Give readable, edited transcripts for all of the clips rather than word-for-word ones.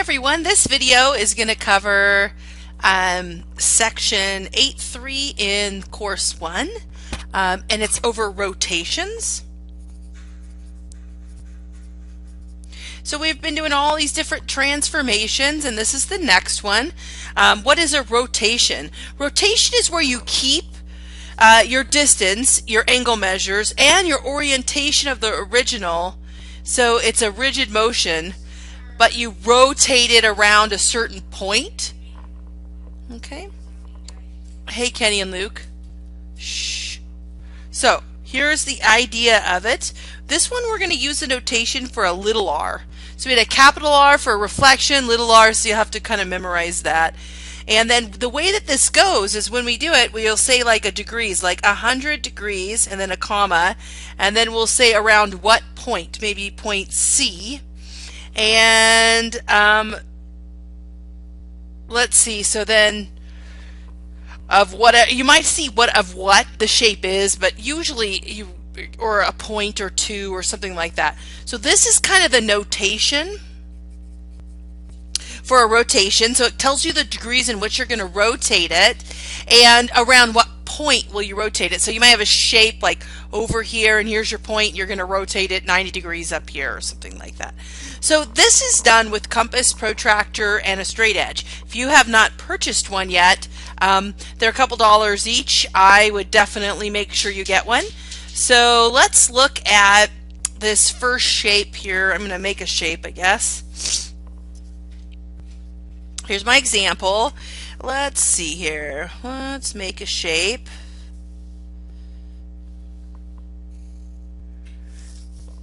everyone, this video is going to cover section 8.3 in course 1 and it's over rotations. So we've been doing all these different transformations and this is the next one. What is a rotation? Rotation is where you keep your distance, your angle measures, and your orientation of the original. So it's a rigid motion, but you rotate it around a certain point. Okay. Hey, Kenny and Luke. Shh. So here's the idea of it. This one we're going to use the notation for a little r. So we had a capital R for reflection, little r, so you'll have to kind of memorize that. And then the way that this goes is when we do it, we'll say like a degrees, like 100 degrees, and then a comma, and then we'll say around what point, maybe point C. And let's see, so then of what, you might see what the shape is, but usually or a point or two or something like that. So this is kind of the notation for a rotation. So it tells you the degrees in which you're going to rotate it and around what point will you rotate it. So you might have a shape like over here and here's your point, you're going to rotate it 90 degrees up here or something like that. So this is done with compass, protractor, and a straight edge. If you have not purchased one yet, they're a couple dollars each. I would definitely make sure you get one. So let's look at this first shape here. I'm going to make a shape, I guess. Here's my example. Let's see here. Let's make a shape.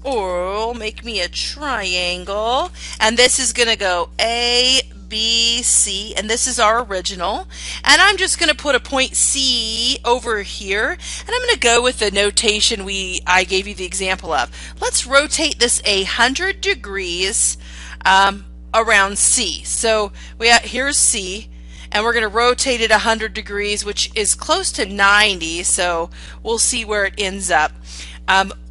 Or make me a triangle. And this is going to go A, B, C, and this is our original. And I'm just going to put a point C over here. And I'm going to go with the notation I gave you the example of. Let's rotate this 100 degrees around C. So here's C, and we're going to rotate it 100 degrees, which is close to 90, so we'll see where it ends up.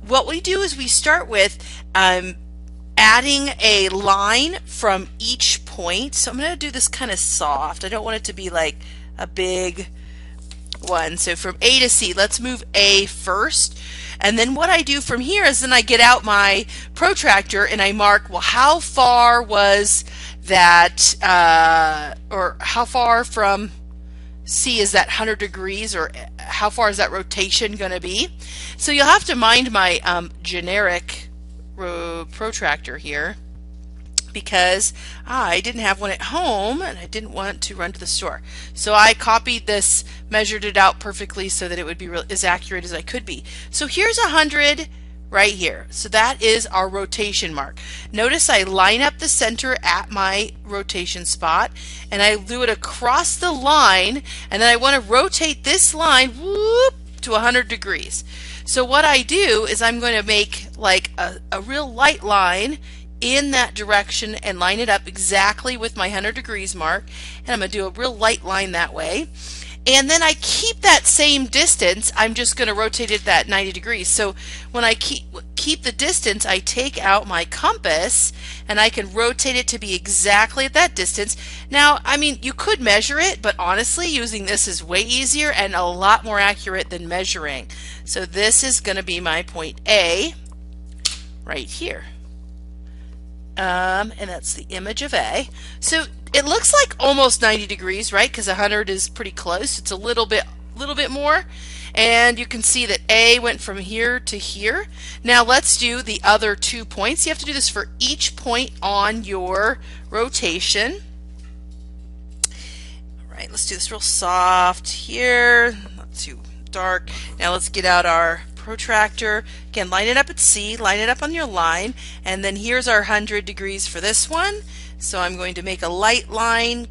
What we do is we start with adding a line from each point. So I'm going to do this kind of soft. I don't want it to be like a big one. So from A to C, let's move A first. And then what I do from here is then I get out my protractor and I mark, well, how far was that, or how far from C is that 100 degrees, or how far is that rotation going to be? So you'll have to mind my generic protractor here, because I didn't have one at home and I didn't want to run to the store. So I copied this, measured it out perfectly so that it would be as accurate as I could be. So here's 100 right here. So that is our rotation mark. Notice I line up the center at my rotation spot and I do it across the line, and then I want to rotate this line whoop to 100 degrees. So what I do is I'm going to make like a real light line in that direction and line it up exactly with my 100 degrees mark, and I'm going to do a real light line that way. And then I keep that same distance. I'm just going to rotate it that 90 degrees. So when I keep the distance, I take out my compass and I can rotate it to be exactly at that distance. Now, I mean, you could measure it, but honestly, using this is way easier and a lot more accurate than measuring. So this is going to be my point A right here. And that's the image of A. So it looks like almost 90 degrees, right? Because 100 is pretty close. It's a little bit more. And you can see that A went from here to here. Now let's do the other 2 points. You have to do this for each point on your rotation. All right, let's do this real soft here. Not too dark. Now let's get out our protractor. Again, line it up at C, line it up on your line, and then here's our 100 degrees for this one. So I'm going to make a light line,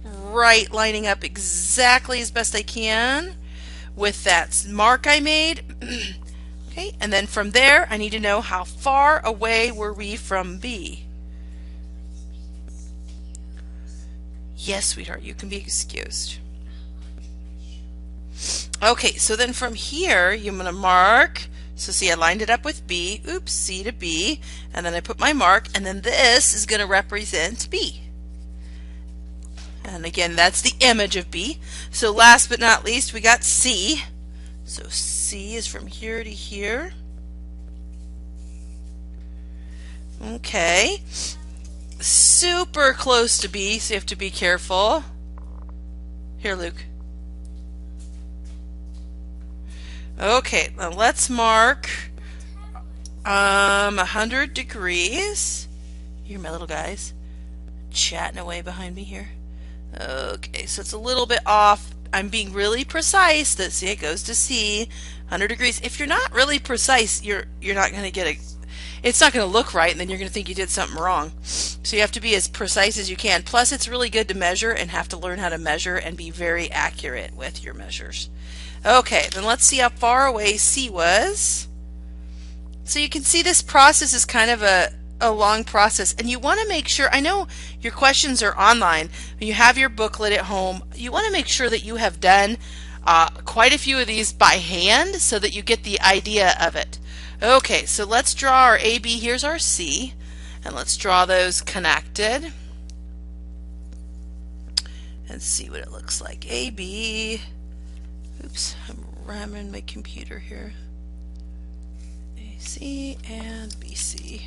right, lining up exactly as best I can with that mark I made. Okay, and then from there I need to know how far away were we from B. Yes, sweetheart, you can be excused. Okay, so then from here you're going to mark So see, I lined it up with B, oops, C to B, and then I put my mark, and then this is going to represent B. And again, that's the image of B. So last but not least, we got C. So C is from here to here. Okay. Super close to B, so you have to be careful. Here, Luke. Okay, now let's mark 100 degrees. Here, my little guys, chatting away behind me here. Okay, so it's a little bit off. I'm being really precise. That see, it goes to C, 100 degrees. If you're not really precise, you're not going to get a. It's not going to look right, and then you're going to think you did something wrong. So you have to be as precise as you can. Plus, it's really good to measure and have to learn how to measure and be very accurate with your measures. Okay, then let's see how far away C was. So you can see this process is kind of a long process, and you want to make sure, I know your questions are online, when you have your booklet at home, you want to make sure that you have done quite a few of these by hand so that you get the idea of it. Okay, so let's draw our AB. Here's our C, and let's draw those connected and see what it looks like. AB, oops, I'm ramming my computer here. AC and BC.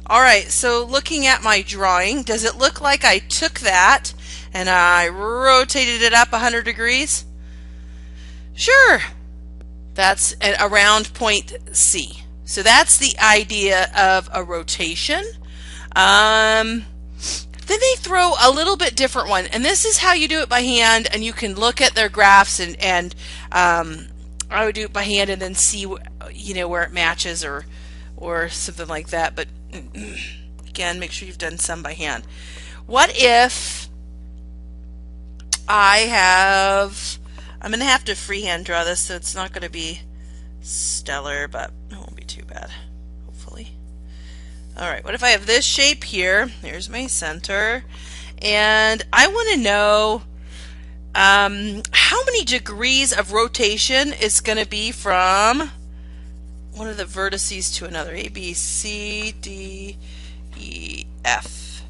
Alright, so looking at my drawing, does it look like I took that and I rotated it up 100 degrees? Sure. That's around point C. So that's the idea of a rotation. Then they throw a little bit different one, and this is how you do it by hand, and you can look at their graphs and I would do it by hand and then see where it matches or something like that. But again, make sure you've done some by hand. What if I'm going to have to freehand draw this, so it's not going to be stellar, but it won't be too bad, hopefully. Alright, what if I have this shape here? Here's my center. And I want to know how many degrees of rotation is going to be from one of the vertices to another. A, B, C, D, E, F.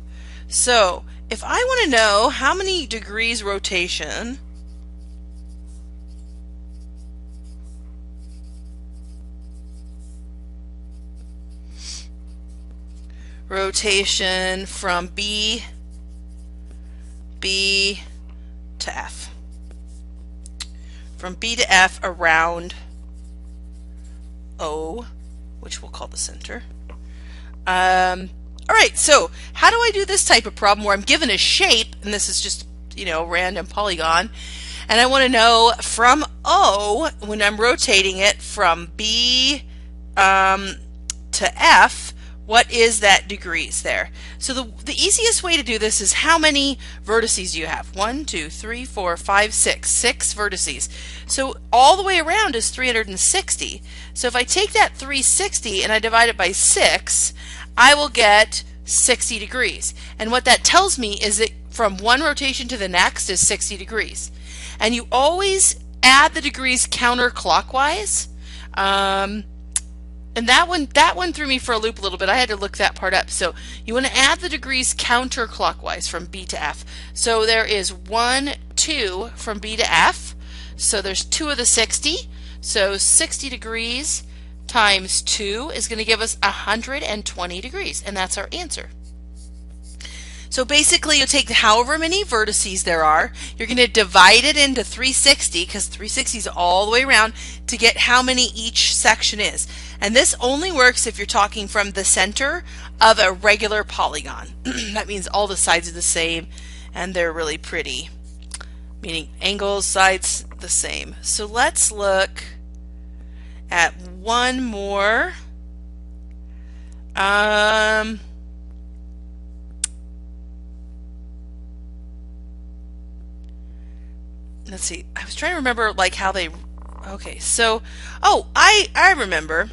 So, if I want to know how many degrees rotation from B to F. From B to F around O, which we'll call the center. Alright, so how do I do this type of problem where I'm given a shape, and this is just, a random polygon, and I want to know from O, when I'm rotating it from B to F, what is that degrees there? So the easiest way to do this is how many vertices you have. 1, 2, 3, 4, 5, 6. 6 vertices. So all the way around is 360. So if I take that 360 and I divide it by 6, I will get 60 degrees. And what that tells me is that from one rotation to the next is 60 degrees. And you always add the degrees counterclockwise. And that one threw me for a loop a little bit. I had to look that part up. So you want to add the degrees counterclockwise from B to F. So there is 1, 2 from B to F. So there's 2 of the 60. So 60 degrees times 2 is going to give us 120 degrees. And that's our answer. So basically, you'll take however many vertices there are, you're going to divide it into 360, because 360 is all the way around, to get how many each section is. And this only works if you're talking from the center of a regular polygon. That means all the sides are the same, and they're really pretty, meaning angles, sides, the same. So let's look at one more. Let's see. I was trying to remember like how they. Okay, so I remember.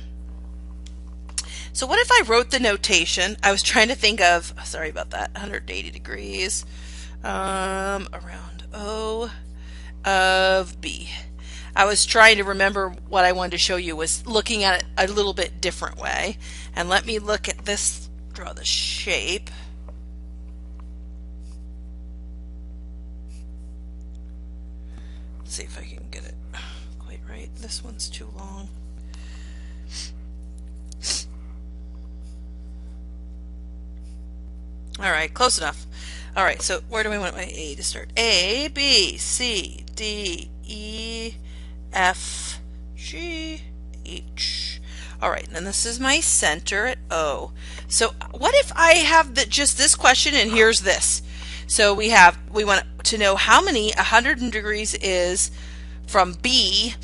So what if I wrote the notation? I was trying to think of. Sorry about that. 180 degrees around O of B. I was trying to remember what I wanted to show you was looking at it a little bit different way. And let me look at this. Draw the shape. this one's too long. All right, close enough. All right, so where do I want my A to start? A, B, C, D, E, F, G, H. All right, and this is my center at O. So what if I have just this question and here's this? So we want to know how many 100 degrees is from B.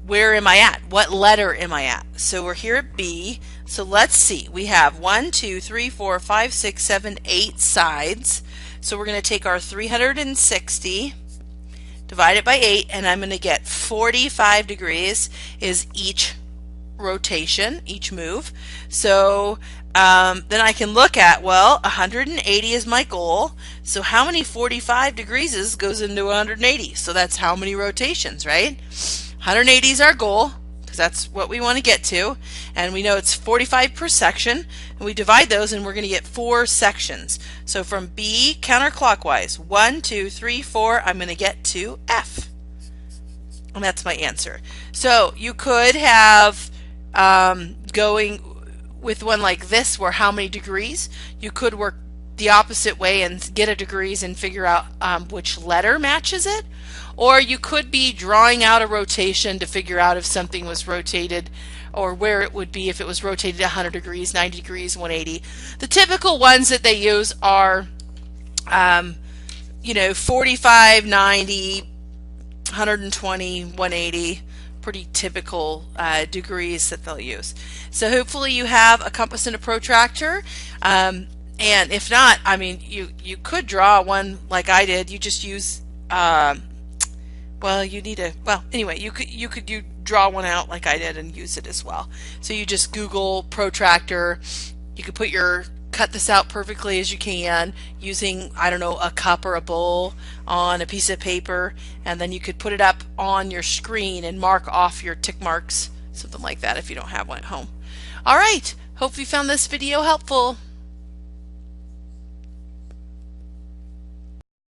Where am I at? What letter am I at? So we're here at B. So let's see. We have 1, 2, 3, 4, 5, 6, 7, 8 sides. So we're going to take our 360, divide it by 8, and I'm going to get 45 degrees is each rotation, each move. So then I can look at, well, 180 is my goal. So how many 45 degrees goes into 180? So that's how many rotations, right? 180 is our goal, because that's what we want to get to, and we know it's 45 per section, and we divide those and we're going to get 4 sections. So from B counterclockwise, 1, 2, 3, 4, I'm going to get to F, and that's my answer. So you could have going with one like this, where how many degrees, you could work the opposite way and get a degrees and figure out which letter matches it. Or you could be drawing out a rotation to figure out if something was rotated, or where it would be if it was rotated 100 degrees, 90 degrees, 180. The typical ones that they use are, 45, 90, 120, 180. Pretty typical degrees that they'll use. So hopefully you have a compass and a protractor. And if not, I mean, you could draw one like I did. You just use you could draw one out like I did and use it as well. So you just Google protractor. You could cut this out perfectly as you can using, I don't know, a cup or a bowl on a piece of paper, and then you could put it up on your screen and mark off your tick marks, something like that if you don't have one at home. All right, hope you found this video helpful.